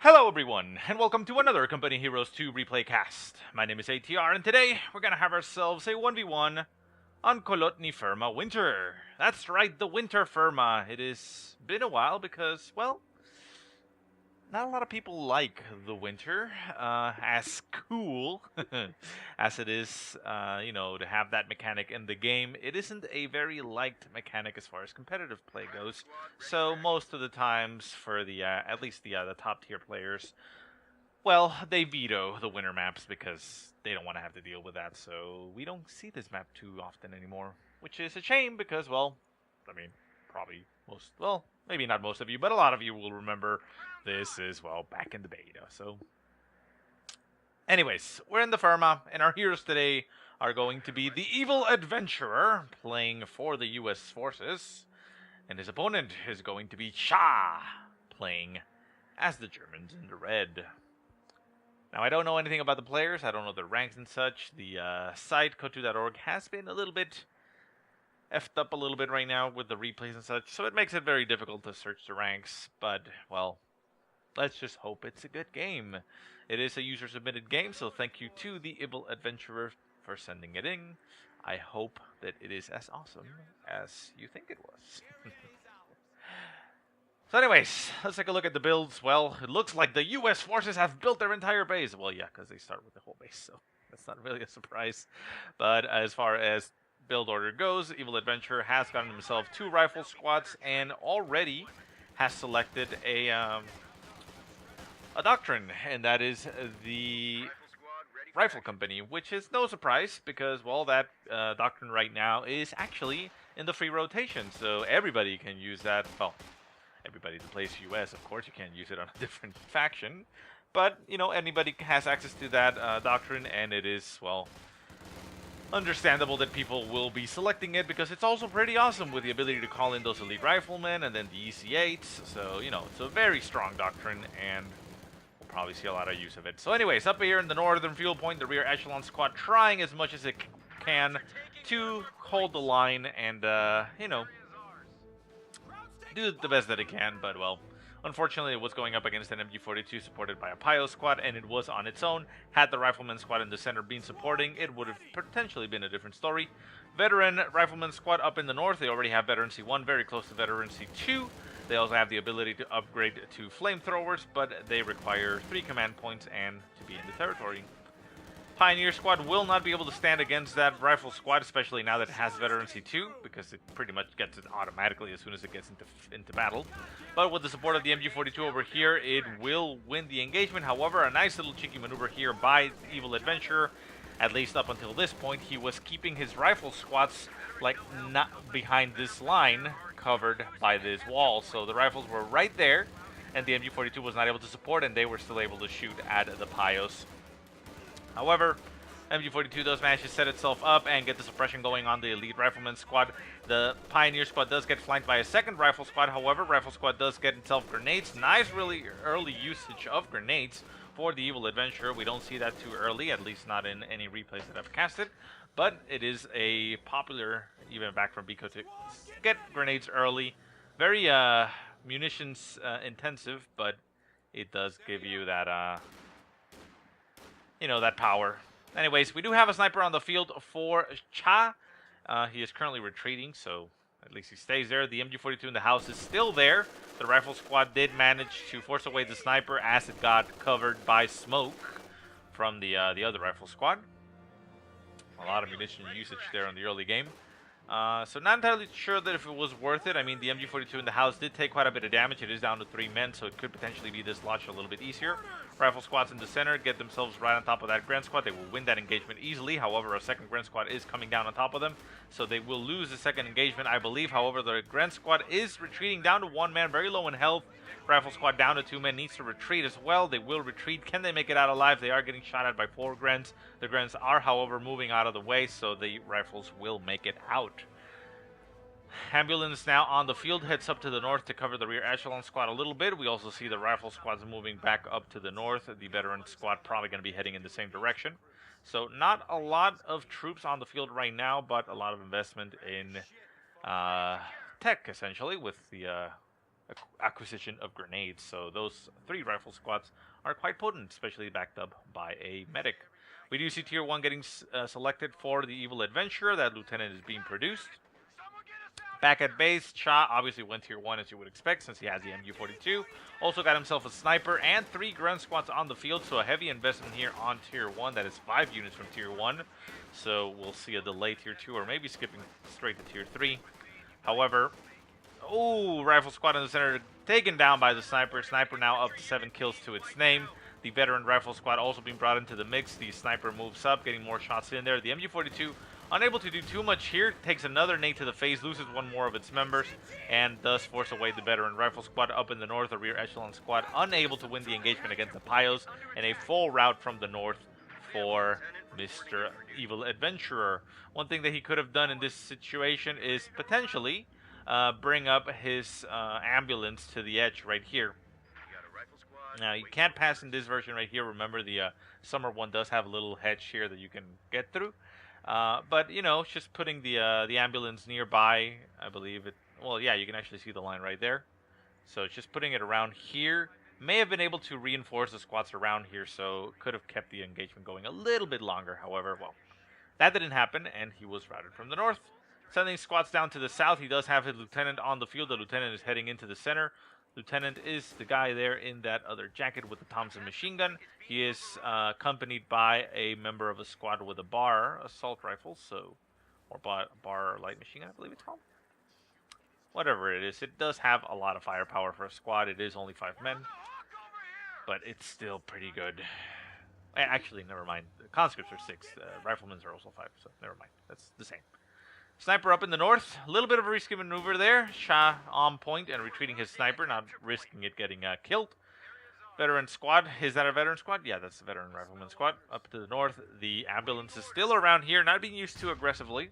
Hello everyone, and welcome to another Company Heroes 2 replay cast. My name is ATR, and today we're gonna have ourselves a 1v1 on Kholodny Ferma Winter. That's right, the Winter Ferma. It has been a while because, well, not a lot of people like the winter as cool as it is, to have that mechanic in the game. It isn't a very liked mechanic as far as competitive play goes. So most of the times, for the at least the top tier players, well, they veto the winter maps because they don't want to have to deal with that. So we don't see this map too often anymore, which is a shame because, well, I mean, probably most, well, maybe not most of you, but a lot of you will remember this is, well, back in the beta. So anyways, we're in the Ferma, and our heroes today are going to be the Evil Adventurer, playing for the US forces, and his opponent is going to be Cha, playing as the Germans in the red. Now, I don't know anything about the players. I don't know their ranks and such. The site, CoH2.org, has been a little bit effed up a little bit right now with the replays and such, so it makes it very difficult to search the ranks, but, well, let's just hope it's a good game. It is a user-submitted game, so thank you to the TheEvilAdventurer for sending it in. I hope that it is as awesome as you think it was. So anyways, let's take a look at the builds. Well, it looks like the US forces have built their entire base. Well, yeah, because they start with the whole base, so that's not really a surprise. But as far as build order goes, Evil Adventurer has gotten himself 2 rifle squads and already has selected a Doctrine, and that is the Rifle Company, which is no surprise because, well, that Doctrine right now is actually in the free rotation, so everybody can use that. Well, everybody that plays US, of course, you can't use it on a different faction, but, you know, anybody has access to that Doctrine, and it is, well, understandable that people will be selecting it because it's also pretty awesome with the ability to call in those elite riflemen and then the EC8s, so, you know, it's a very strong Doctrine, and we'll probably see a lot of use of it. So anyways, up here in the northern fuel point, the rear echelon squad trying as much as it can to hold the line and, do the best that it can, but, well, unfortunately it was going up against an MG42 supported by a Pio squad, and it was on its own. Had the Rifleman squad in the center been supporting, it would have potentially been a different story. Veteran Rifleman squad up in the north, they already have Veteran C1, very close to Veteran C2. They also have the ability to upgrade to flamethrowers, but they require 3 command points and to be in the territory. Pioneer squad will not be able to stand against that rifle squad, especially now that it has Veteran C2, because it pretty much gets it automatically as soon as it gets into battle. But with the support of the MG42 over here, it will win the engagement. However, a nice little cheeky maneuver here by Evil Adventurer. At least up until this point, he was keeping his rifle squads, like, not behind this line, covered by this wall. So the rifles were right there, and the MG42 was not able to support, and they were still able to shoot at the Pios. However, MG42 does manage to set itself up and get the suppression going on the elite rifleman squad. The Pioneer squad does get flanked by a second rifle squad. However, rifle squad does get itself grenades. Nice, really early usage of grenades for the Evil Adventurer. We don't see that too early, at least not in any replays that I've casted. But it is a popular, even back from Bico, to get grenades early. Very munitions intensive, but it does give you that that power. Anyways, we do have a sniper on the field for Cha. He is currently retreating, so at least he stays there. The MG42 in the house is still there. The rifle squad did manage to force away the sniper as it got covered by smoke from the other rifle squad. A lot of munition usage there in the early game. So not entirely sure that if it was worth it. I mean, the MG42 in the house did take quite a bit of damage. It is down to 3 men, so it could potentially be dislodged a little bit easier. Rifle squads in the center get themselves right on top of that Grand squad. They will win that engagement easily. However, a second Grand squad is coming down on top of them, so they will lose the second engagement, I believe. However, the Grand squad is retreating down to 1 man, very low in health. Rifle squad down to 2 men, needs to retreat as well. They will retreat. Can they make it out alive? They are getting shot at by 4 Grens. The Grens are, however, moving out of the way, so the rifles will make it out. Ambulance now on the field, heads up to the north to cover the rear echelon squad a little bit. We also see the rifle squads moving back up to the north. The veteran squad probably going to be heading in the same direction. So not a lot of troops on the field right now, but a lot of investment in tech, essentially, with the acquisition of grenades. So those 3 rifle squads are quite potent, especially backed up by a medic. We do see Tier 1 getting selected for the Evil Adventurer. That lieutenant is being produced. Back at base, Shah obviously went Tier 1 as you would expect since he has the MG42. Also got himself a sniper and 3 grunt squads on the field, so a heavy investment here on Tier 1. That is 5 units from Tier 1. So we'll see a delay Tier 2 or maybe skipping straight to Tier 3. However, rifle squad in the center taken down by the sniper. Sniper now up to 7 kills to its name. The veteran rifle squad also being brought into the mix. The sniper moves up, getting more shots in there. The MG42 unable to do too much here, takes another nade to the face, loses 1 more of its members, and thus force away the veteran rifle squad. Up in the north, the rear echelon squad unable to win the engagement against the Pios, and a full rout from the north for Mr. Evil Adventurer. One thing that he could have done in this situation is potentially bring up his ambulance to the edge right here. Now, you can't pass in this version right here. Remember, the summer one does have a little hedge here that you can get through. But, you know, just putting the ambulance nearby, I believe it... Well, yeah, you can actually see the line right there. So it's just putting it around here. May have been able to reinforce the squads around here, so could have kept the engagement going a little bit longer. However, well, that didn't happen, and he was routed from the north. Sending squads down to the south, he does have his lieutenant on the field. The lieutenant is heading into the center. Lieutenant is the guy there in that other jacket with the Thompson machine gun. He is accompanied by a member of a squad with a bar assault rifle, or bar light machine gun, I believe it's called. Whatever it is, it does have a lot of firepower for a squad. It is only 5 men, but it's still pretty good. Actually, never mind. The conscripts are 6. Riflemen are also 5, so never mind. That's the same. Sniper up in the north. A little bit of a risky maneuver there. Shah on point and retreating his sniper, not risking it getting killed. Veteran squad. Is that a veteran squad? Yeah, that's the veteran rifleman squad. Up to the north. The ambulance is still around here, not being used too aggressively.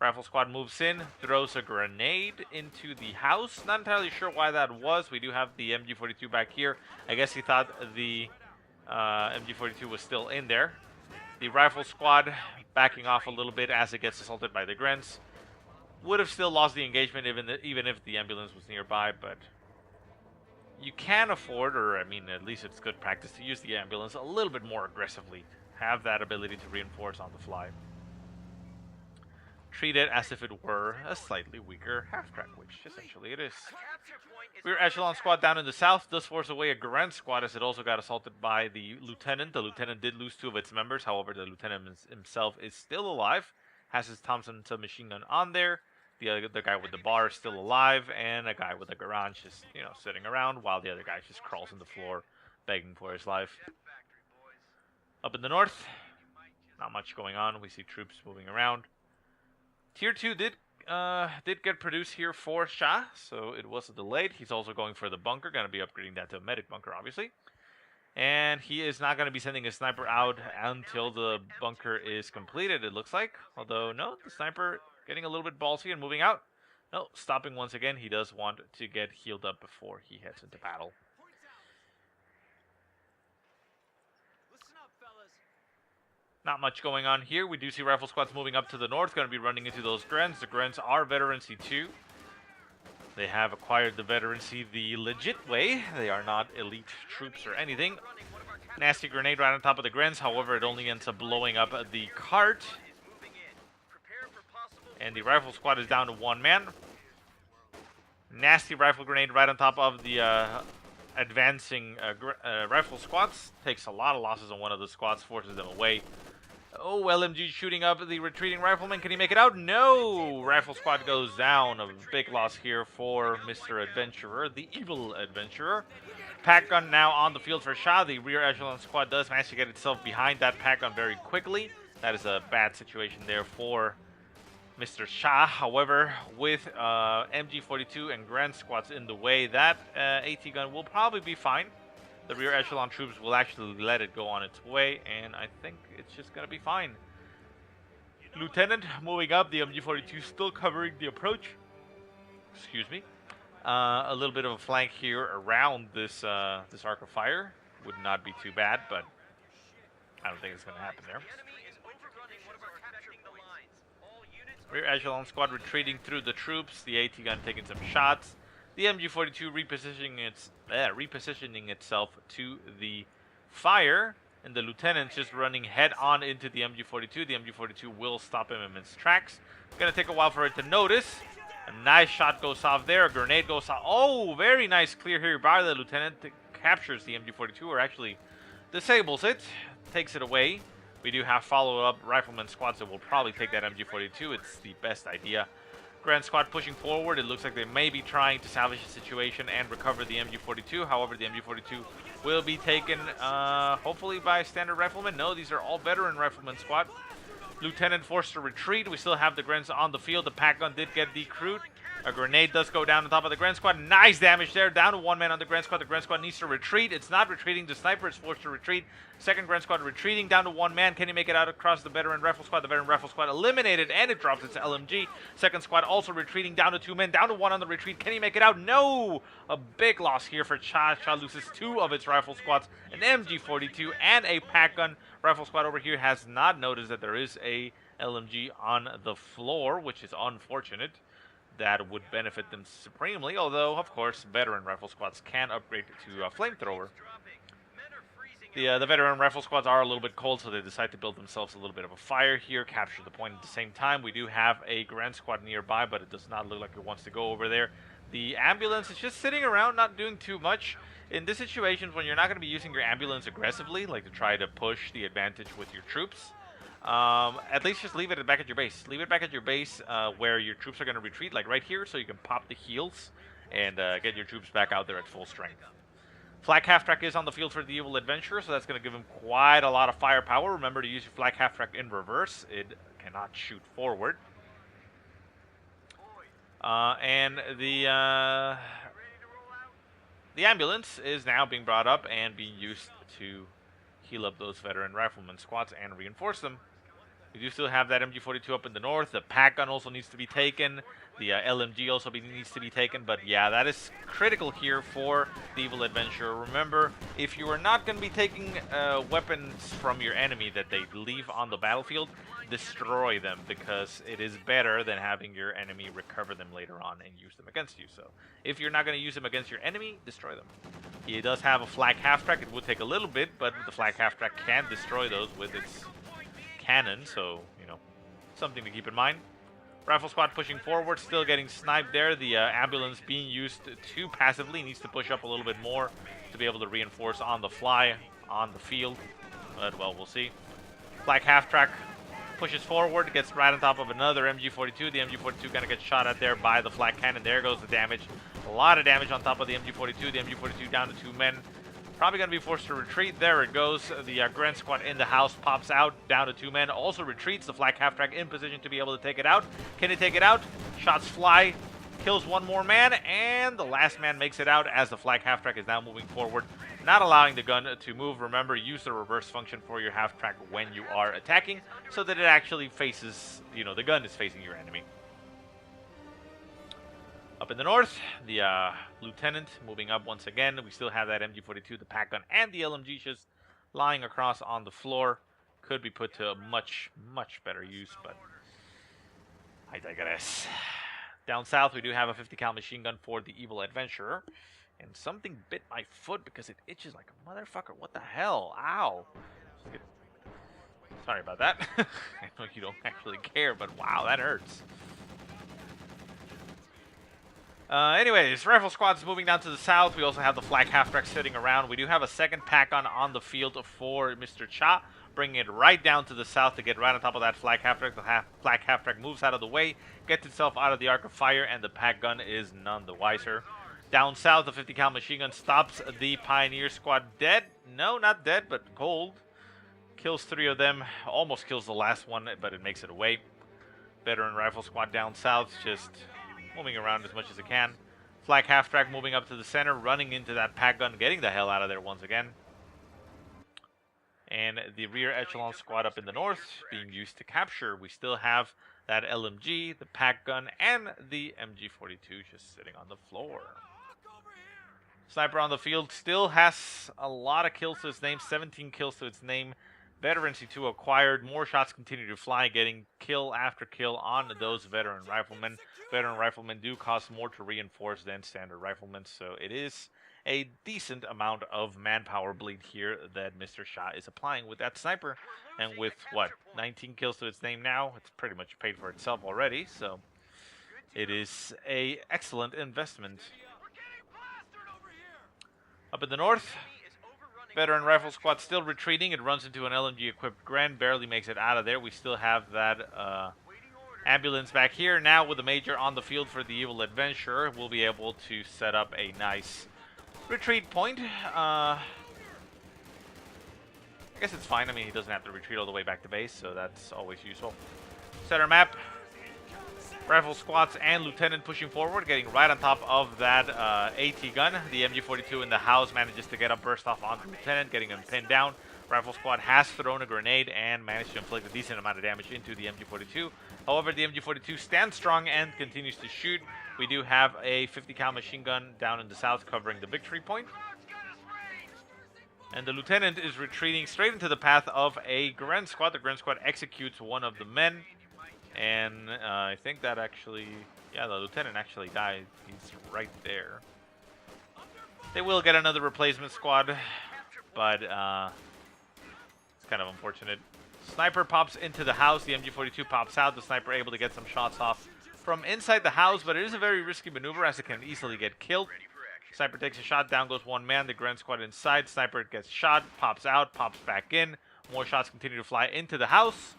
Rifle squad moves in, throws a grenade into the house. Not entirely sure why that was. We do have the MG42 back here. I guess he thought the MG42 was still in there. The rifle squad backing off a little bit as it gets assaulted by the Grents. Would have still lost the engagement even if the ambulance was nearby, but you can afford, or I mean at least it's good practice, to use the ambulance a little bit more aggressively. Have that ability to reinforce on the fly. Treat it as if it were a slightly weaker half-track, which essentially it is. Rear echelon squad down in the south does force away a Garand squad as it also got assaulted by the lieutenant. The lieutenant did lose 2 of its members, however the lieutenant himself is still alive. Has his Thompson submachine gun on there. The guy with the bar is still alive, and a guy with a garage just, you know, sitting around while the other guy just crawls on the floor begging for his life. Up in the north, not much going on. We see troops moving around. Tier 2 did get produced here for Shah, so it was delayed. He's also going for the bunker, going to be upgrading that to a medic bunker, obviously. And he is not going to be sending a sniper out until the bunker is completed, it looks like. Although, no, the sniper getting a little bit ballsy and moving out. No, stopping once again. He does want to get healed up before he heads into battle. Not much going on here. We do see rifle squads moving up to the north, going to be running into those Grens. The Grens are veterancy 2. They have acquired the veterancy the legit way. They are not elite troops or anything. Nasty grenade right on top of the Grens. However, it only ends up blowing up the cart. And the rifle squad is down to 1 man. Nasty rifle grenade right on top of the advancing rifle squads. Takes a lot of losses on one of the squads, forces them away. Oh, LMG shooting up the retreating rifleman. Can he make it out? No! Rifle squad goes down. A big loss here for Mr. Adventurer, the Evil Adventurer. Pack gun now on the field for Shah. The rear echelon squad does manage to get itself behind that pack gun very quickly. That is a bad situation there for Mr. Shah. However, with MG42 and Grand squads in the way, that AT gun will probably be fine. The rear echelon troops will actually let it go on its way, and I think it's just going to be fine. Lieutenant moving up, the MG42 still covering the approach. Excuse me. A little bit of a flank here around this arc of fire. Would not be too bad, but I don't think it's going to happen there. Rear echelon squad retreating through the troops. The AT gun taking some shots. The MG42 repositioning itself to the fire, and the lieutenant's just running head on into the MG42. The MG42 will stop him in his tracks. Gonna take a while for it to notice. A nice shot goes off there. A grenade goes off. Oh, very nice clear here by the lieutenant. Captures the MG42, or actually disables it, takes it away. We do have follow-up rifleman squads that will probably take that MG42. It's the best idea. Grand Squad pushing forward. It looks like they may be trying to salvage the situation and recover the MG42. However, the MG42 will be taken, hopefully, by a standard rifleman. No, these are all veteran rifleman squad. Lieutenant forced to retreat. We still have the Grens on the field. The pack gun did get decrewed. A grenade does go down on top of the Grand Squad. Nice damage there. Down to one man on the Grand Squad. The Grand Squad needs to retreat. It's not retreating. The sniper is forced to retreat. Second Grand Squad retreating down to one man. Can he make it out across the veteran rifle squad? The veteran rifle squad eliminated, and it drops its LMG. Second squad also retreating down to two men. Down to one on the retreat. Can he make it out? No! A big loss here for Cha. Cha loses two of its rifle squads. An MG42 and a pack gun. Rifle squad over here has not noticed that there is a LMG on the floor, which is unfortunate. That would benefit them supremely, although, of course, veteran rifle squads can upgrade to a flamethrower. The veteran rifle squads are a little bit cold, so they decide to build themselves a little bit of a fire here, capture the point at the same time. We do have a Grand Squad nearby, but it does not look like it wants to go over there. The ambulance is just sitting around, not doing too much. In this situation, when you're not going to be using your ambulance aggressively, like to try to push the advantage with your troops, at least just leave it back at your base. Leave it back at your base where your troops are going to retreat, like right here, so you can pop the heals and get your troops back out there at full strength. Flak half-track is on the field for the Evil Adventurer, so that's going to give him quite a lot of firepower. Remember to use your flak half-track in reverse. It cannot shoot forward. And the ambulance is now being brought up and being used to heal up those veteran rifleman squads and reinforce them. We do still have that MG42 up in the north. The pack gun also needs to be taken. The LMG also needs to be taken. But yeah, that is critical here for the Evil Adventurer. Remember, if you are not going to be taking weapons from your enemy that they leave on the battlefield, destroy them, because it is better than having your enemy recover them later on and use them against you. So if you're not going to use them against your enemy, destroy them. He does have a flak half-track. It would take a little bit, but the flak half-track can destroy those with its cannon, so, you know, something to keep in mind. Rifle squad pushing forward, still getting sniped there. The ambulance being used too passively, needs to push up a little bit more to be able to reinforce on the fly, on the field. But, well, we'll see. Flak half-track pushes forward, gets right on top of another MG42. The MG42 gonna get shot at there by the flak cannon. There goes the damage. A lot of damage on top of the MG42. The MG42 down to two men. Probably going to be forced to retreat. There it goes. The Grand Squad in the house pops out, down to two men. Also retreats. The flak half-track in position to be able to take it out. Can he take it out? Shots fly. Kills one more man. And the last man makes it out as the flak half-track is now moving forward. Not allowing the gun to move. Remember, use the reverse function for your half-track when you are attacking, so that it actually faces, you know, the gun is facing your enemy. Up in the north, the lieutenant moving up once again. We still have that MG42, the pack gun, and the LMG just lying across on the floor. Could be put to a much, much better use, but I digress. Down south, we do have a 50 cal machine gun for the Evil Adventurer. And something bit my foot because it itches like a motherfucker. What the hell? Ow. Sorry about that. I know you don't actually care, but wow, that hurts. Anyways, rifle squad's moving down to the south. We also have the flak half-track sitting around. We do have a second pack on the field for Mr. Cha, bringing it right down to the south to get right on top of that flak half-track. The flak half-track moves out of the way, gets itself out of the arc of fire, and the pack gun is none the wiser. Down south, the 50 cal machine gun stops the Pioneer squad dead. No, not dead, but cold. Kills three of them. Almost kills the last one, but it makes it away. Veteran rifle squad down south, just moving around as much as it can. Flak half-track moving up to the center, running into that pack gun, getting the hell out of there once again. And the rear echelon squad up in the north being used to capture. We still have that LMG, the pack gun, and the MG42 just sitting on the floor. Sniper on the field still has a lot of kills to its name, 17 kills to its name. Veteran C2 acquired. More shots continue to fly, getting kill after kill on those veteran riflemen. Veteran riflemen do cost more to reinforce than standard riflemen, so it is a decent amount of manpower bleed here that Mr. Shah is applying with that sniper. And with, what, 19 kills to its name now, it's pretty much paid for itself already, so it is a excellent investment. Up in the north, veteran rifle squad still retreating. It runs into an LMG-equipped Gren, barely makes it out of there. We still have that ambulance back here. Now with the Major on the field for the Evil Adventurer, we'll be able to set up a nice retreat point. I guess it's fine. I mean, he doesn't have to retreat all the way back to base, so that's always useful. Center map. Rifle squads and lieutenant pushing forward, getting right on top of that AT gun. The MG42 in the house manages to get a burst off on the lieutenant, getting him pinned down. Rifle squad has thrown a grenade and managed to inflict a decent amount of damage into the MG42. However, the MG42 stands strong and continues to shoot. We do have a 50 cal machine gun down in the south covering the victory point. And the lieutenant is retreating straight into the path of a Gren squad. The Gren squad executes one of the men. And I think that actually, yeah, the lieutenant actually died. He's right there. They will get another replacement squad, but it's kind of unfortunate. Sniper pops into the house. The MG42 pops out. The sniper able to get some shots off from inside the house, but it is a very risky maneuver as it can easily get killed. Sniper takes a shot. Down goes one man. The Gren squad inside. Sniper gets shot, pops out, pops back in. More shots continue to fly into the house.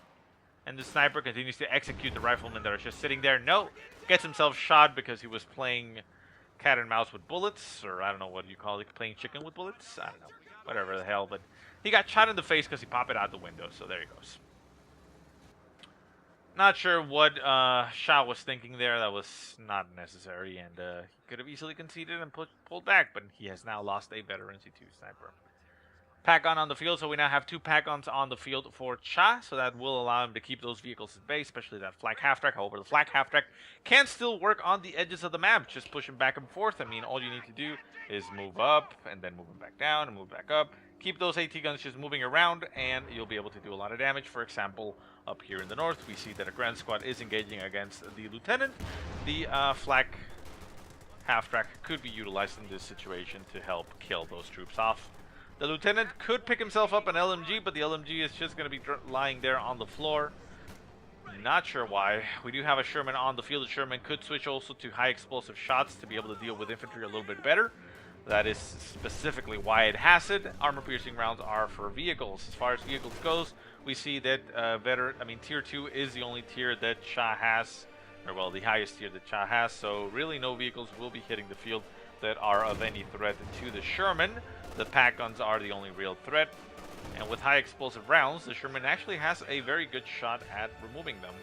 And the sniper continues to execute the riflemen that are just sitting there. No, gets himself shot because he was playing cat and mouse with bullets, or I don't know what you call it, playing chicken with bullets? I don't know, whatever the hell, but he got shot in the face because he popped it out the window, so there he goes. Not sure what Shah was thinking there. That was not necessary, and he could have easily conceded and pulled back, but he has now lost a veteran C2 sniper. Pack-on on the field, so we now have two pack-ons on the field for Cha, so that will allow him to keep those vehicles at base, especially that flak half-track. However, the flak half-track can still work on the edges of the map, just push him back and forth. I mean, all you need to do is move up, and then move him back down, and move back up. Keep those AT guns just moving around, and you'll be able to do a lot of damage. For example, up here in the north, we see that a Grand Squad is engaging against the Lieutenant. The flak half-track could be utilized in this situation to help kill those troops off. The lieutenant could pick himself up an LMG, but the LMG is just going to be lying there on the floor. Not sure why. We do have a Sherman on the field. The Sherman could switch also to high explosive shots to be able to deal with infantry a little bit better. That is specifically why it has it. Armor-piercing rounds are for vehicles. As far as vehicles goes, we see that Tier 2 is the only tier that Shah has, or well, the highest tier that Shah has. So really, no vehicles will be hitting the field that are of any threat to the Sherman. The pack guns are the only real threat, and with high explosive rounds, the Sherman actually has a very good shot at removing them.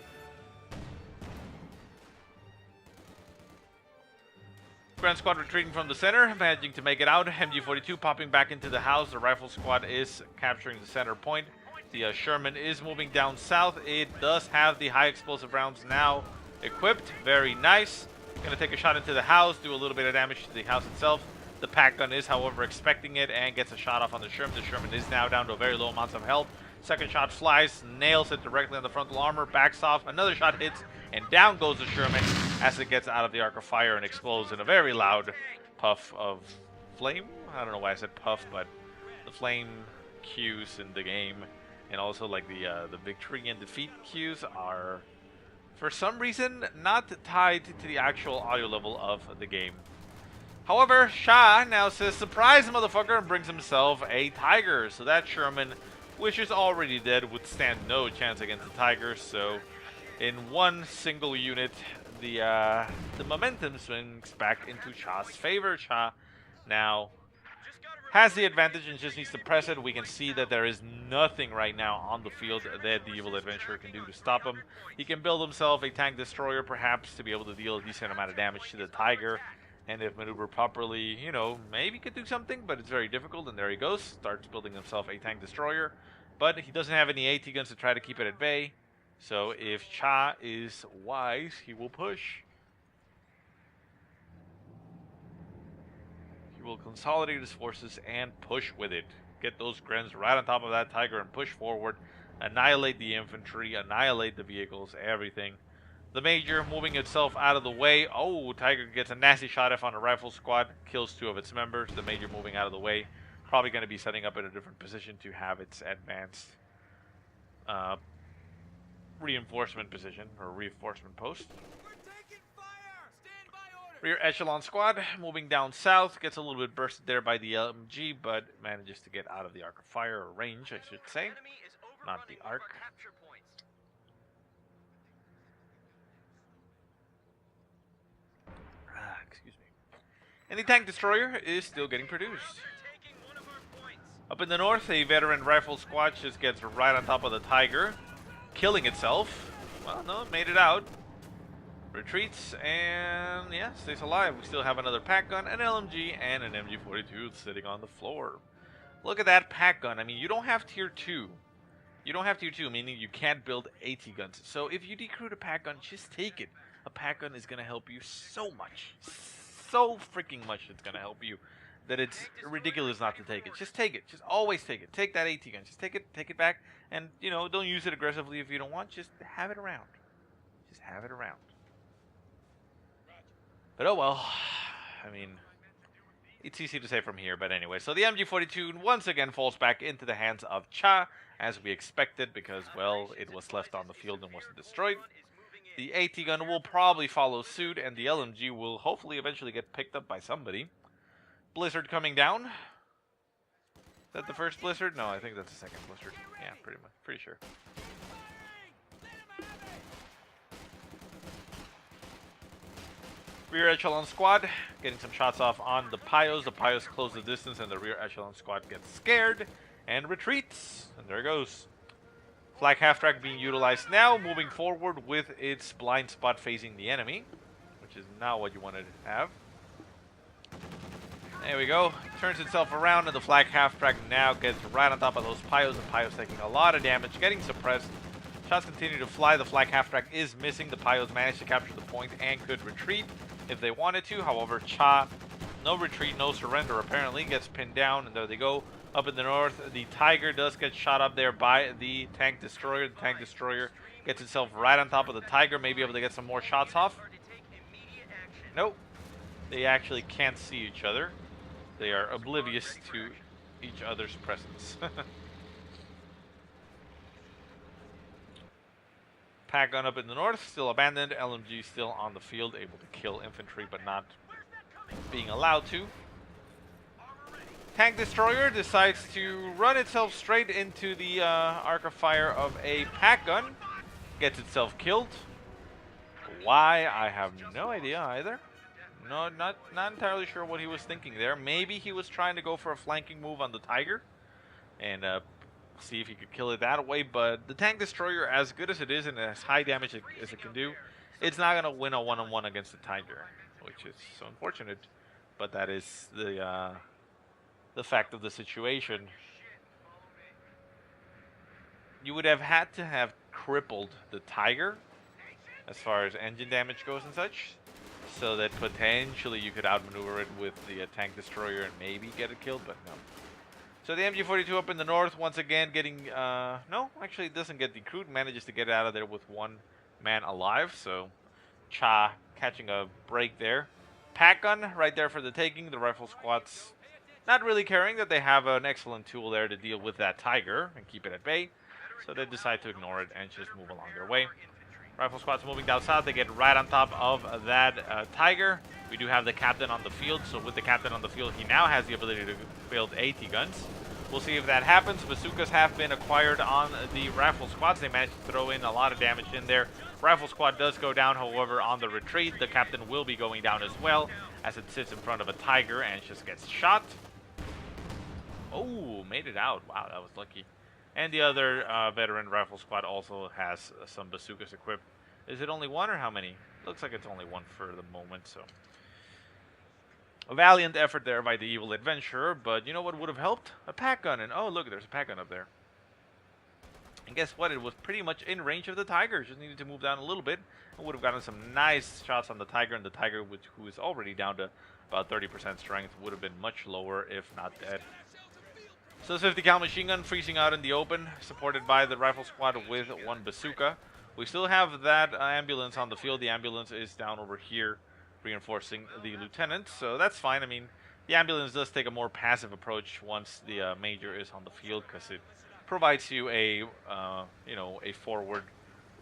Grand Squad retreating from the center, managing to make it out. MG42 popping back into the house. The Rifle Squad is capturing the center point. The Sherman is moving down south. It does have the high explosive rounds now equipped. Very nice. Gonna take a shot into the house, do a little bit of damage to the house itself. The pack gun is, however, expecting it and gets a shot off on the Sherman. The Sherman is now down to a very low amount of health. Second shot flies, nails it directly on the frontal armor, backs off. Another shot hits, and down goes the Sherman as it gets out of the arc of fire and explodes in a very loud puff of flame. I don't know why I said puff, but the flame cues in the game, and also like the victory and defeat cues are, for some reason, not tied to the actual audio level of the game. However, Shah now says, surprise motherfucker, and brings himself a Tiger. So that Sherman, which is already dead, would stand no chance against the Tiger. So in one single unit, the momentum swings back into Shah's favor. Shah now has the advantage and just needs to press it. We can see that there is nothing right now on the field that the Evil Adventurer can do to stop him. He can build himself a tank destroyer, perhaps, to be able to deal a decent amount of damage to the Tiger. And if maneuvered properly, you know, maybe could do something, but it's very difficult. And there he goes, starts building himself a tank destroyer. But he doesn't have any AT guns to try to keep it at bay. So if Cha is wise, he will push. He will consolidate his forces and push with it. get those Grens right on top of that Tiger and push forward, annihilate the infantry, annihilate the vehicles, everything. The Major moving itself out of the way. Oh, Tiger gets a nasty shot off on a rifle squad, kills 2 of its members. The Major moving out of the way. Probably going to be setting up in a different position to have its advanced reinforcement position, or reinforcement post. Rear echelon squad moving down south, gets a little bit bursted there by the LMG, but manages to get out of the arc of fire, or range, I should say, not the arc. Excuse me. And the tank destroyer is still getting produced. Up in the north, a veteran rifle squad just gets right on top of the Tiger, killing itself. Well, no, it made it out. Retreats, and yeah, stays alive. We still have another pack gun, an LMG, and an MG42 sitting on the floor. Look at that pack gun. I mean, you don't have tier 2. You don't have tier 2, meaning you can't build AT guns. So if you decruit a pack gun, just take it. A pack gun is going to help you so much. So freaking much it's going to help you that it's ridiculous not to take it. Just take it. Just always take it. Take that AT gun. Just take it back. And, you know, don't use it aggressively if you don't want. Just have it around. Just have it around. But oh well. I mean, it's easy to say from here. But anyway, so the MG42 once again falls back into the hands of Cha, as we expected, because, well, it was left on the field and wasn't destroyed. The AT gun will probably follow suit, and the LMG will hopefully eventually get picked up by somebody. Blizzard coming down. Is that the first Blizzard? No, I think that's the second Blizzard. Yeah, pretty much. Pretty sure. Rear echelon squad getting some shots off on the Pios. The Pios close the distance, and the rear echelon squad gets scared and retreats. And there it goes. Flak half-track being utilized now, moving forward with its blind spot facing the enemy, which is not what you wanted to have. There we go. Turns itself around, and the Flak half-track now gets right on top of those Pios. The Pios taking a lot of damage, getting suppressed. Shots continue to fly. The Flak half-track is missing. The Pios managed to capture the point and could retreat if they wanted to. However, Cha, no retreat, no surrender apparently, gets pinned down, and there they go. Up in the north, the Tiger does get shot up there by the tank destroyer. The tank destroyer gets itself right on top of the Tiger, maybe able to get some more shots off. Nope. They actually can't see each other. They are oblivious to each other's presence. Pack gun up in the north, still abandoned. LMG still on the field, able to kill infantry, but not being allowed to. Tank destroyer decides to run itself straight into the arc of fire of a pack gun. Gets itself killed. Why? I have no idea either. No, not entirely sure what he was thinking there. Maybe he was trying to go for a flanking move on the Tiger and see if he could kill it that way. But the tank destroyer, as good as it is and as high damage as it can do, it's not going to win a one-on-one against the Tiger, which is so unfortunate. But that is the fact of the situation. You would have had to have crippled the Tiger as far as engine damage goes and such, so that potentially you could outmaneuver it with the tank destroyer and maybe get it killed, but no. So the MG42 up in the north, once again getting, no, actually it doesn't get decrued, manages to get out of there with one man alive, so Cha catching a break there. Pack gun right there for the taking. The rifle squad's not really caring that they have an excellent tool there to deal with that Tiger and keep it at bay, so they decide to ignore it and just move along their way. Rifle squad's moving down south. They get right on top of that Tiger. We do have the captain on the field, so with the captain on the field, he now has the ability to build AT guns. We'll see if that happens. Bazookas have been acquired on the rifle squads. They managed to throw in a lot of damage in there. Rifle squad does go down, however, on the retreat. The captain will be going down as well, as it sits in front of a Tiger and just gets shot. Oh, made it out. Wow, that was lucky. And the other veteran rifle squad also has some bazookas equipped. Is it only one or how many? Looks like it's only one for the moment, so. A valiant effort there by the Evil Adventurer, but you know what would have helped? A pack gun, and oh look, there's a pack gun up there. And guess what? It was pretty much in range of the Tiger. Just needed to move down a little bit, and would have gotten some nice shots on the Tiger, and the Tiger, who is already down to about 30% strength, would have been much lower if not dead. So this 50 cal machine gun freezing out in the open, supported by the rifle squad with one bazooka. We still have that ambulance on the field. The ambulance is down over here, reinforcing the lieutenant, so that's fine. I mean, the ambulance does take a more passive approach once the major is on the field, because it provides you a a forward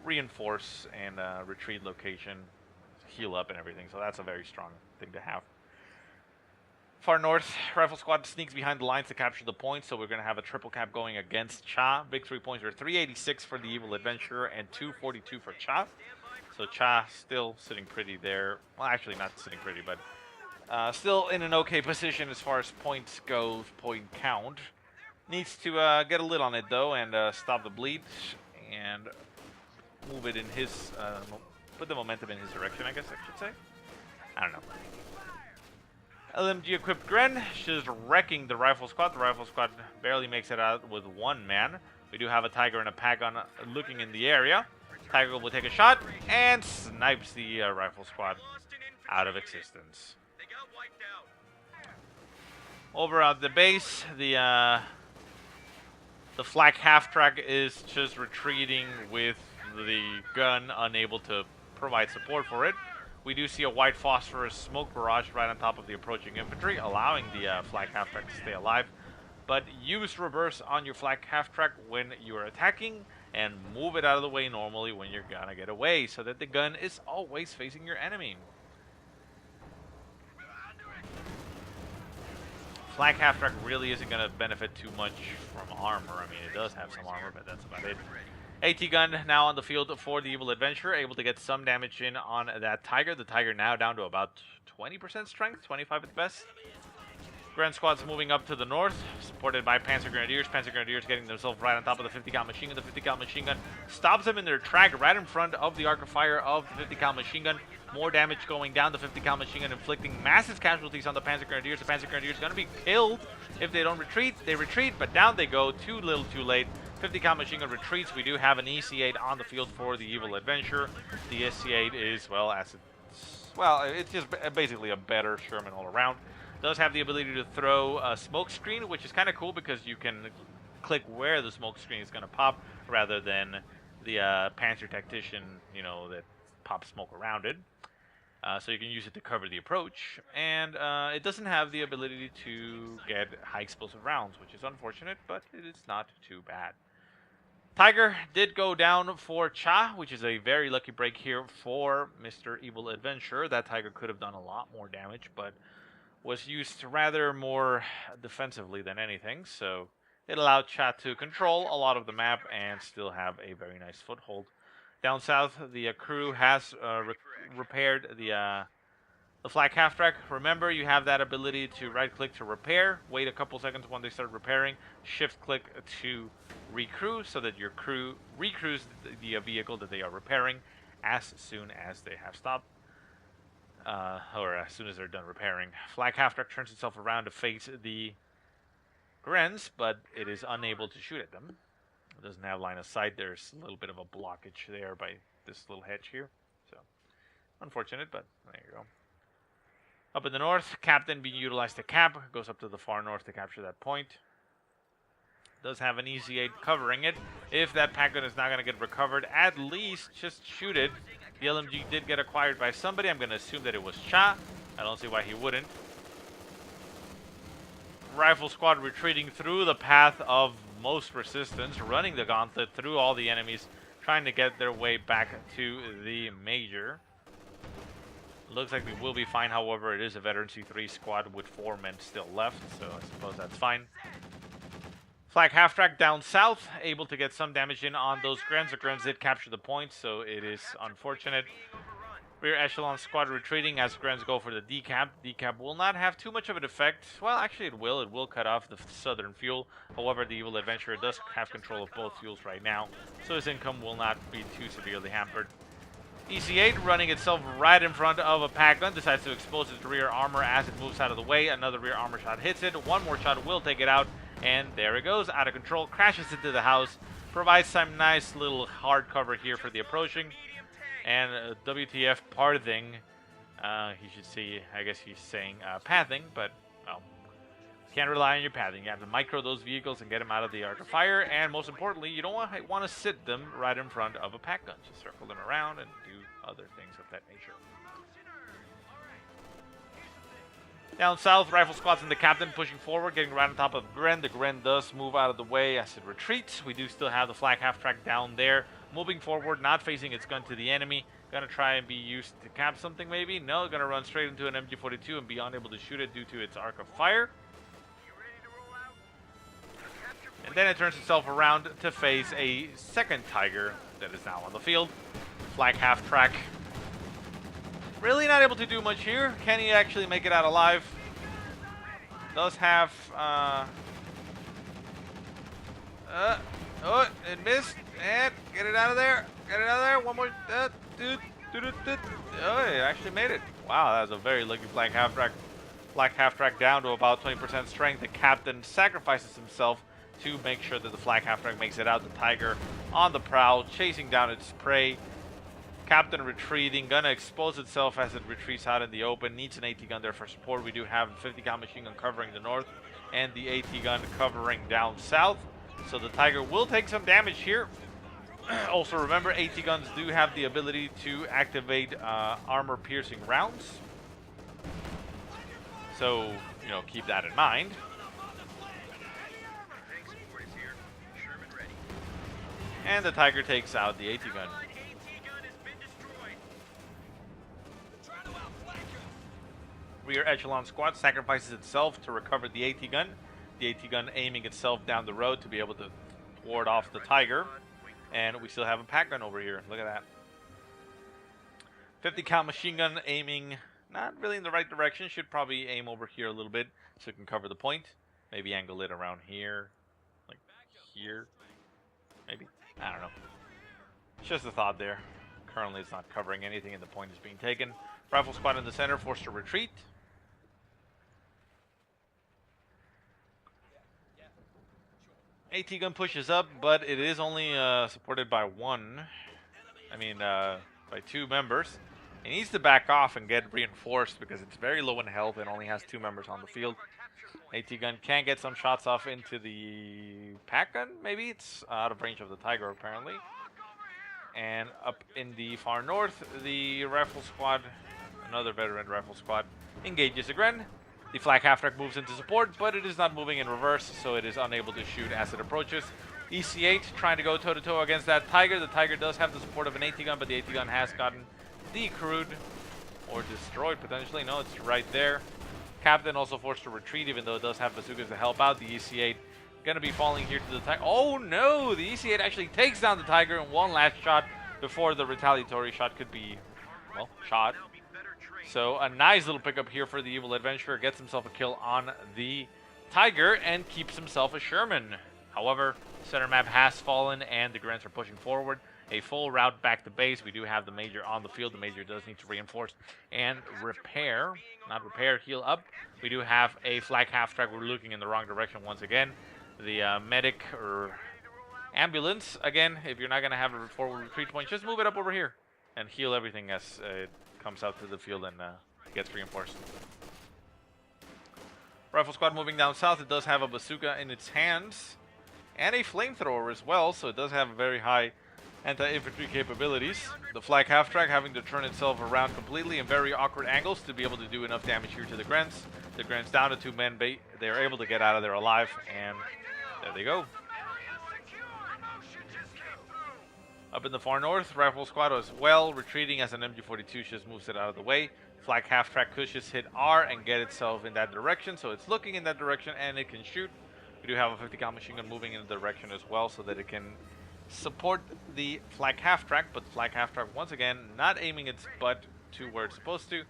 reinforce and retreat location, heal up and everything. So that's a very strong thing to have. Far north, rifle squad sneaks behind the lines to capture the point, so we're going to have a triple cap going against Cha. Big 3 points are 386 for the Evil Adventurer and 242 for Cha. So Cha still sitting pretty there. Well, actually not sitting pretty, but still in an okay position as far as points go, point count. Needs to get a lid on it, though, and stop the bleed and move it in his, put the momentum in his direction, I guess I should say. I don't know. LMG equipped Gren, she's wrecking the rifle squad. The rifle squad barely makes it out with one man. We do have a Tiger and a Pagon looking in the area. Tiger will take a shot and snipes the rifle squad out of existence. Over at the base, the flak half-track is just retreating with the gun unable to provide support for it. We do see a white phosphorus smoke barrage right on top of the approaching infantry, allowing the flak half-track to stay alive. But use reverse on your flak half-track when you are attacking, and move it out of the way normally when you're gonna get away, so that the gun is always facing your enemy. Flak half-track really isn't gonna benefit too much from armor. I mean, it does have some armor, but that's about it. AT gun now on the field for the Evil Adventurer, able to get some damage in on that Tiger. The Tiger now down to about 20% strength, 25 at best. Grand Squad's moving up to the north, supported by Panzer Grenadiers. Panzer Grenadiers getting themselves right on top of the 50 cal machine gun. The 50 cal machine gun stops them in their track right in front of the arc of fire of the 50 cal machine gun. More damage going down. The 50 cal machine gun inflicting massive casualties on the Panzer Grenadiers. The Panzer Grenadiers are going to be killed if they don't retreat. They retreat, but down they go. Too little, too late. 50 cal machine gun retreats. We do have an EC8 on the field for the Evil Adventurer. The EC8 is, it's just basically a better Sherman all around. Does have the ability to throw a smoke screen, which is kind of cool because you can click where the smoke screen is going to pop rather than the Panzer Tactician, that pops smoke around it. So you can use it to cover the approach. And it doesn't have the ability to get high explosive rounds, which is unfortunate, but it is not too bad. Tiger did go down for Cha, which is a very lucky break here for Mr. Evil Adventurer. That Tiger could have done a lot more damage, but was used rather more defensively than anything, so it allowed Cha to control a lot of the map and still have a very nice foothold. Down south, the crew has repaired the flak half-track. Remember, you have that ability to right-click to repair, wait a couple seconds when they start repairing, shift-click to recrew so that your crew recrews the vehicle that they are repairing as soon as they have stopped. Or as soon as they're done repairing. Flak half-track turns itself around to face the Grens, but it is unable to shoot at them. It doesn't have line of sight. There's a little bit of a blockage there by this little hedge here. So, unfortunate, but there you go. Up in the north, Captain being utilized to cap. Goes up to the far north to capture that point. Does have an EC8 covering it. If that pack-gun is not going to get recovered, at least just shoot it. The LMG did get acquired by somebody. I'm going to assume that it was Cha. I don't see why he wouldn't. Rifle squad retreating through the path of most resistance, running the gauntlet through all the enemies, trying to get their way back to the major. Looks like we will be fine, however, it is a veteran C3 squad with 4 men still left, so I suppose that's fine. Flak half-track down south, able to get some damage in on those Grens. The Grens did capture the point, so it is unfortunate. Rear echelon squad retreating as Grens go for the decap. Decap will not have too much of an effect. Well, actually it will. It will cut off the southern fuel. However, the Evil Adventurer does have control of both fuels right now, so his income will not be too severely hampered. EC8 running itself right in front of a pack gun, decides to expose its rear armor as it moves out of the way. Another rear armor shot hits it. One more shot will take it out. And there it goes, out of control, crashes into the house, provides some nice little hard cover here for the approaching. And WTF parthing, he should see, I guess he's saying pathing, but well, Can't rely on your pathing. You have to micro those vehicles and get them out of the arc of fire. And most importantly, you don't want to sit them right in front of a pack gun. Just circle them around and do other things of that nature. Down south, rifle squads and the captain pushing forward, getting right on top of Gren. The Gren does move out of the way as it retreats. We do still have the flak half-track down there. Moving forward, not facing its gun to the enemy. Gonna try and be used to cap something maybe. No, gonna run straight into an MG42 and be unable to shoot it due to its arc of fire. And then it turns itself around to face a second Tiger that is now on the field. Flak half-track. Really not able to do much here. Can he actually make it out alive? Does have, oh, it missed. And get it out of there. Get it out of there. One more. Oh, it actually made it. Wow, that was a very lucky flak half-track. Flak half-track down to about 20% strength. The captain sacrifices himself to make sure that the flak half-track makes it out. The Tiger on the prowl, chasing down its prey. Captain retreating, gonna expose itself as it retreats out in the open. Needs an AT gun there for support. We do have a 50 cal machine gun covering the north and the AT gun covering down south. So the Tiger will take some damage here. Also remember, AT guns do have the ability to activate armor piercing rounds. So, you know, keep that in mind. And the Tiger takes out the AT gun. Rear echelon squad sacrifices itself to recover the AT gun. The AT gun aiming itself down the road to be able to ward off the Tiger. And we still have a pack gun over here. Look at that. 50 cal machine gun aiming not really in the right direction. Should probably aim over here a little bit so it can cover the point. Maybe angle it around here. Like here. Maybe. I don't know. It's just a thought there. Currently it's not covering anything and the point is being taken. Rifle squad in the center forced to retreat. AT gun pushes up, but it is only supported by by 2 members. It needs to back off and get reinforced because it's very low in health and only has 2 members on the field. AT gun can get some shots off into the pack gun, maybe. It's out of range of the Tiger, apparently. And up in the far north, the rifle squad, another veteran rifle squad, engages again. The flak half-track moves into support, but it is not moving in reverse, so it is unable to shoot as it approaches. EC8 trying to go toe-to-toe against that Tiger. The Tiger does have the support of an AT gun, but the AT gun has gotten decrewed or destroyed potentially. No, it's right there. Captain also forced to retreat, even though it does have bazookas to help out. The EC8 gonna be falling here to the Tiger. Oh no! The EC8 actually takes down the Tiger in one last shot before the retaliatory shot could be, well, shot. So a nice little pickup here for the Evil Adventurer. Gets himself a kill on the Tiger and keeps himself a Sherman. However, center map has fallen and the Grants are pushing forward. A full route back to base. We do have the Major on the field. The Major does need to reinforce and repair. Not repair, heal up. We do have a flak half-track. We're looking in the wrong direction once again. The medic or ambulance, again, if you're not going to have a forward retreat point, just move it up over here and heal everything as it comes out to the field and gets reinforced. Rifle squad moving down south. It does have a bazooka in its hands and a flamethrower as well, so it does have very high anti-infantry capabilities. The flak half-track having to turn itself around completely in very awkward angles to be able to do enough damage here to the Grants. The Grants down to 2 men. They are able to get out of there alive, and there they go. Up in the far north, rifle squad as well, retreating as an MG42 just moves it out of the way. Flak half-track could just hit R and get itself in that direction, so it's looking in that direction and it can shoot. We do have a 50 cal machine gun moving in the direction as well so that it can support the flak half-track, but the flak half-track once again not aiming its butt to where it's supposed to.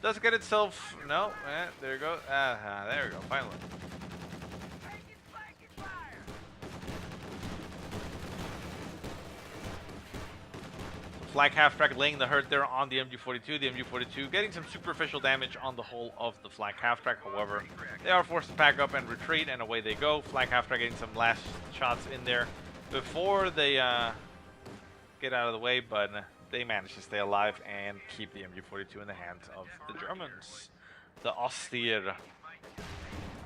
Does get itself, no, there you go, there we go, finally. Flak half-track laying the hurt there on the MG42. The MG42 getting some superficial damage on the whole of the flak half-track. However, they are forced to pack up and retreat, and away they go. Flak half-track getting some last shots in there before they get out of the way, but they manage to stay alive and keep the MG42 in the hands of the Germans. The Austere.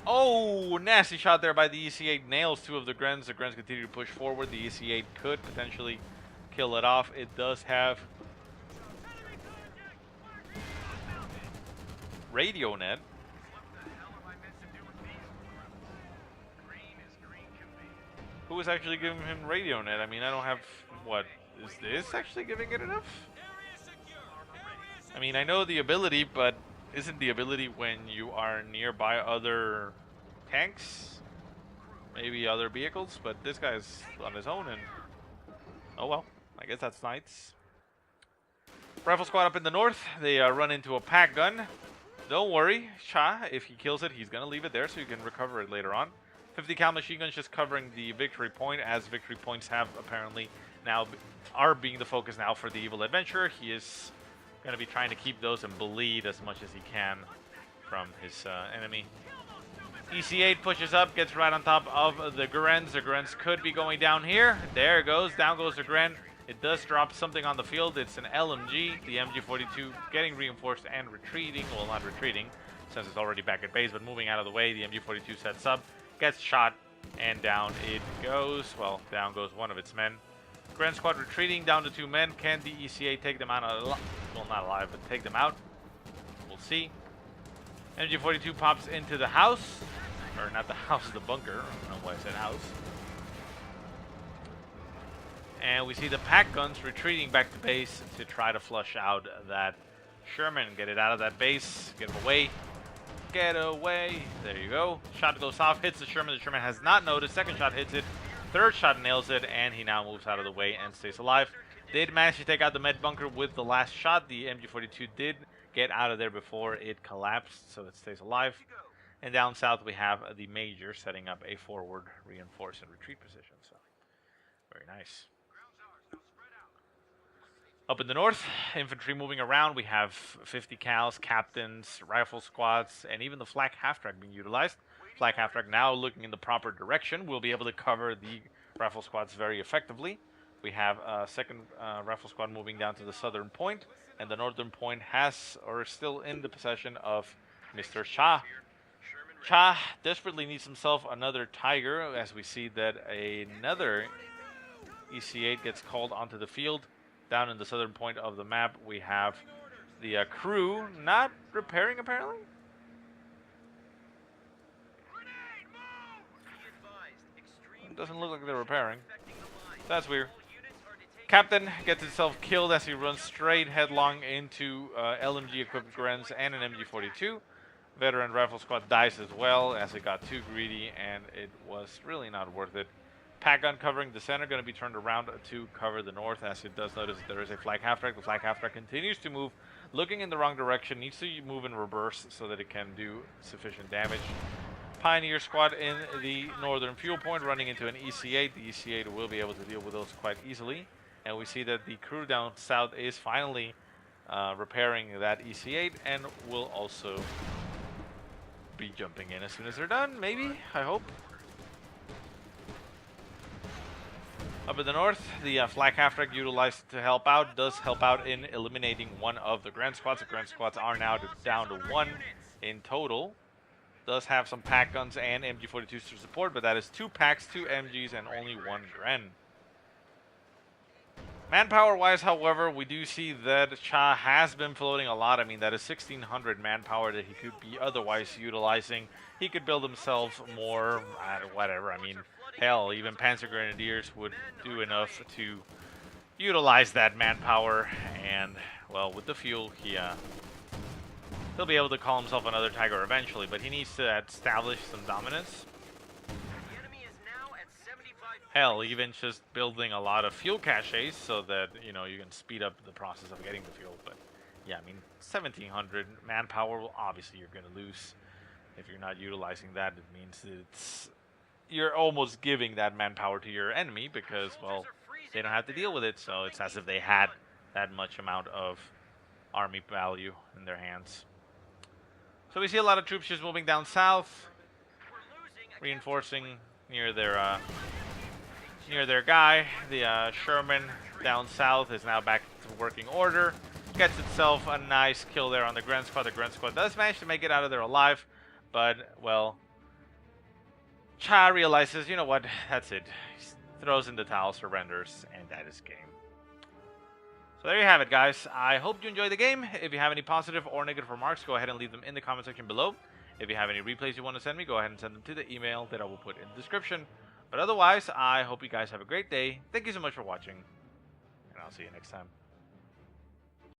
Oh, nasty shot there by the EC8. Nails two of the Grens. The Grens continue to push forward. The EC8 could potentially kill it off. It does have radio net. Who is actually giving him radio net? I mean, I don't have... What? Is this actually giving it enough? I mean, I know the ability, but isn't the ability when you are nearby other tanks? Maybe other vehicles? But this guy's on his own and... Oh well, I guess that's Knights. Rifle squad up in the north. They run into a pack gun. Don't worry, Cha, if he kills it, he's going to leave it there so you can recover it later on. 50 cal machine guns just covering the victory point, as victory points have apparently now are being the focus now for the Evil Adventurer. He is going to be trying to keep those and bleed as much as he can from his enemy. EC8 pushes up, gets right on top of the Grens. The Grens could be going down here. There it goes. Down goes the Gren. It does drop something on the field. It's an LMG. The MG42 getting reinforced and retreating. Well, not retreating, since it's already back at base, but moving out of the way. The MG42 sets up, gets shot, and down it goes. Well, down goes one of its men. Grand Squad retreating down to 2 men. Can the ECA take them out alive? Well, not alive, but take them out. We'll see. MG42 pops into the house. Or not the house, the bunker. I don't know why I said house. And we see the pack guns retreating back to base to try to flush out that Sherman. Get it out of that base. Get him away. Get away. There you go. Shot goes off. Hits the Sherman. The Sherman has not noticed. Second shot hits it. Third shot nails it. And he now moves out of the way and stays alive. Did manage to take out the med bunker with the last shot. The MG42 did get out of there before it collapsed, so it stays alive. And down south we have the Major setting up a forward reinforce and retreat position. So very nice. Up in the north, infantry moving around. We have 50 cals, captains, rifle squads, and even the flak half-track being utilized. Flak half-track now looking in the proper direction. We'll be able to cover the rifle squads very effectively. We have a second rifle squad moving down to the southern point, and the northern point has, or is still in the possession of Mr. Cha. Cha desperately needs himself another Tiger, as we see that another EC8 gets called onto the field. Down in the southern point of the map, we have the crew not repairing, apparently. It doesn't look like they're repairing. That's weird. Captain gets himself killed as he runs straight headlong into LMG-equipped Grens and an MG42. Veteran rifle squad dies as well as it got too greedy, and it was really not worth it. Pack gun covering the center, going to be turned around to cover the north, as it does notice that there is a flag half-track. The flag half-track continues to move, looking in the wrong direction, needs to move in reverse so that it can do sufficient damage. Pioneer squad in the northern fuel point running into an EC8. The EC8 will be able to deal with those quite easily. And we see that the crew down south is finally repairing that EC8 and will also be jumping in as soon as they're done, maybe, I hope. Up in the north, the flak half-track utilized to help out does help out in eliminating one of the Grand Squads. The Grand Squads are now down to 1 in total. Does have some pack guns and MG42s to support, but that is 2 packs, 2 MGs, and only 1 Gren. Manpower-wise, however, we do see that Cha has been floating a lot. I mean, that is 1,600 manpower that he could be otherwise utilizing. He could build himself more, whatever. I mean, hell, even Panzer Grenadiers would do enough to utilize that manpower. And, well, with the fuel, he'll be able to call himself another Tiger eventually, but he needs to establish some dominance. Hell, even just building a lot of fuel caches so that, you know, you can speed up the process of getting the fuel. But, yeah, I mean, 1,700 manpower, well, obviously you're going to lose. If you're not utilizing that, it means you're almost giving that manpower to your enemy because, well, they don't have to deal with it. So it's as if they had that much amount of army value in their hands. So we see a lot of troops just moving down south, reinforcing near their guy. The Sherman down south is now back to working order. Gets itself a nice kill there on the Grand Squad. The Grand Squad does manage to make it out of there alive, but, well, Cha realizes, you know what, that's it. He throws in the towel, surrenders, and that is game. So there you have it, guys. I hope you enjoyed the game. If you have any positive or negative remarks, go ahead and leave them in the comment section below. If you have any replays you want to send me, go ahead and send them to the email that I will put in the description. But otherwise, I hope you guys have a great day. Thank you so much for watching, and I'll see you next time.